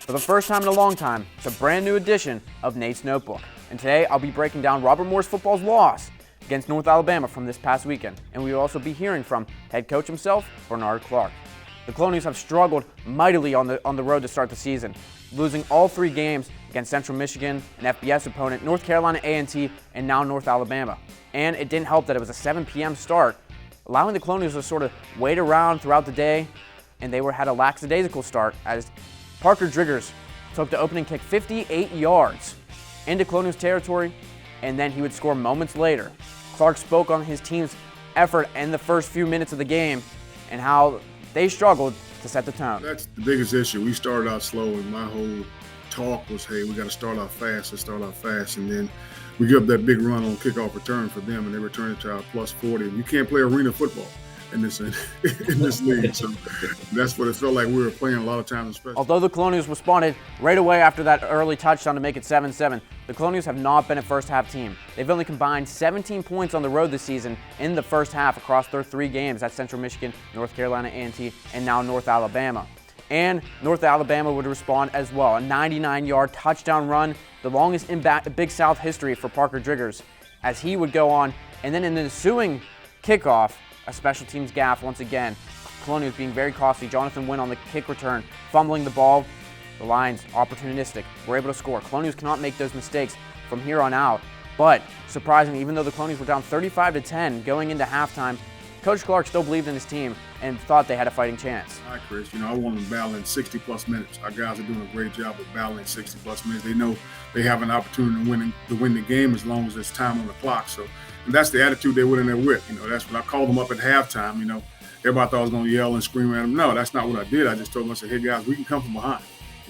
For the first time in a long time, it's a brand new edition of Nate's Notebook. And today I'll be breaking down Robert Morris football's loss against North Alabama from this past weekend. And we will also be hearing from head coach himself, Bernard Clark. The Colonials have struggled mightily on the road to start the season, losing all 3 games against Central Michigan, an FBS opponent, North Carolina A&T, and now North Alabama. And it didn't help that it was a 7 p.m. start, allowing the Colonials to sort of wait around throughout the day, and they had a lackadaisical start as Parker Driggers took the opening kick 58 yards into Colonials territory, and then he would score moments later. Clark spoke on his team's effort in the first few minutes of the game and how they struggled to set the tone. That's the biggest issue. We started out slow, and my whole talk was, hey, we got to start out fast. And then we give up that big run on kickoff return for them, and they return it to our plus 40. And you can't play arena football in this league. So that's what it felt like we were playing a lot of times, especially. Although the Colonials responded right away after that early touchdown to make it 7-7, the Colonials have not been a first-half team. They've only combined 17 points on the road this season in the first half across their 3 games. That's Central Michigan, North Carolina A&T, and now North Alabama. And North Alabama would respond as well. A 99-yard touchdown run, the longest in Big South history for Parker Driggers, as he would go on. And then in the ensuing kickoff, a special teams gaffe once again. Colonials being very costly. Jonathan Wynn on the kick return, fumbling the ball. The Lions, opportunistic, were able to score. Colonials cannot make those mistakes from here on out. But surprisingly, even though the Colonials were down 35-10 going into halftime, Coach Clark still believed in his team and thought they had a fighting chance. Hi, Chris. I want them battling 60-plus minutes. Our guys are doing a great job of battling 60-plus minutes. They know they have an opportunity to win the game as long as there's time on the clock. So, and that's the attitude they went in there with. That's when I called them up at halftime. Everybody thought I was going to yell and scream at them. No, that's not what I did. I just told them, I said, hey, guys, we can come from behind.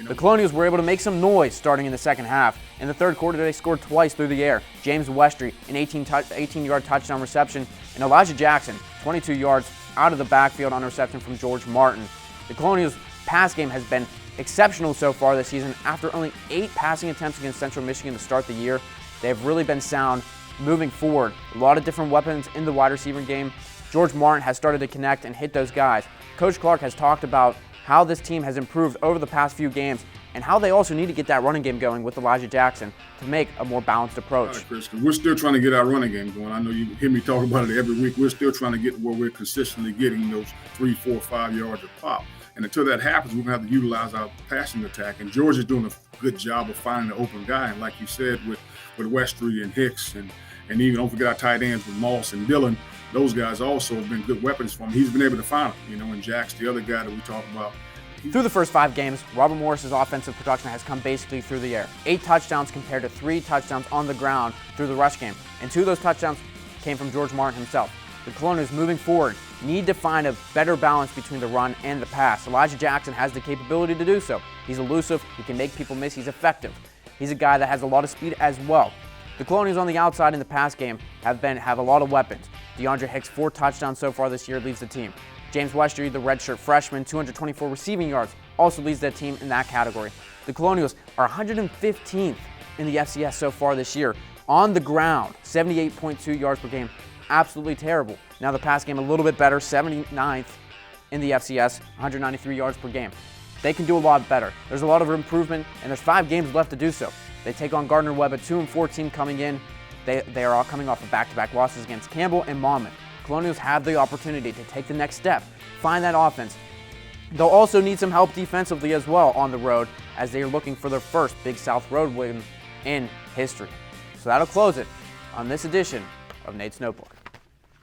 The Colonials were able to make some noise starting in the second half. In the third quarter, they scored twice through the air. James Westry, an 18-yard touchdown reception, and Elijah Jackson, 22 yards out of the backfield on a reception from George Martin. The Colonials' pass game has been exceptional so far this season. After only 8 passing attempts against Central Michigan to start the year, they have really been sound moving forward. A lot of different weapons in the wide receiver game. George Martin has started to connect and hit those guys. Coach Clark has talked about how this team has improved over the past few games and how they also need to get that running game going with Elijah Jackson to make a more balanced approach. Right, Chris, we're still trying to get our running game going. I know you hear me talk about it every week. We're still trying to get to where we're consistently getting those 3, 4, 5 yards of pop. And until that happens, we're going to have to utilize our passing attack. And George is doing a good job of finding the open guy. And like you said, with Westry and Hicks and even don't forget our tight ends with Moss and Dillon, those guys also have been good weapons for him. He's been able to find them, and Jack's the other guy that we talk about. Through the first 5 games, Robert Morris's offensive production has come basically through the air. 8 touchdowns compared to 3 touchdowns on the ground through the rush game. And 2 of those touchdowns came from George Martin himself. The Colonials moving forward need to find a better balance between the run and the pass. Elijah Jackson has the capability to do so. He's elusive, he can make people miss, he's effective. He's a guy that has a lot of speed as well. The Colonials on the outside in the pass game have a lot of weapons. DeAndre Hicks, 4 touchdowns so far this year, leads the team. James Westry, the redshirt freshman, 224 receiving yards, also leads that team in that category. The Colonials are 115th in the FCS so far this year. On the ground, 78.2 yards per game. Absolutely terrible. Now the pass game a little bit better, 79th in the FCS, 193 yards per game. They can do a lot better. There's a lot of improvement, and there's 5 games left to do so. They take on Gardner-Webb at 2-14 coming in. They are all coming off of back-to-back losses against Campbell and Monmouth. Colonials have the opportunity to take the next step, find that offense. They'll also need some help defensively as well on the road as they are looking for their first Big South road win in history. So that'll close it on this edition of Nate's Notebook.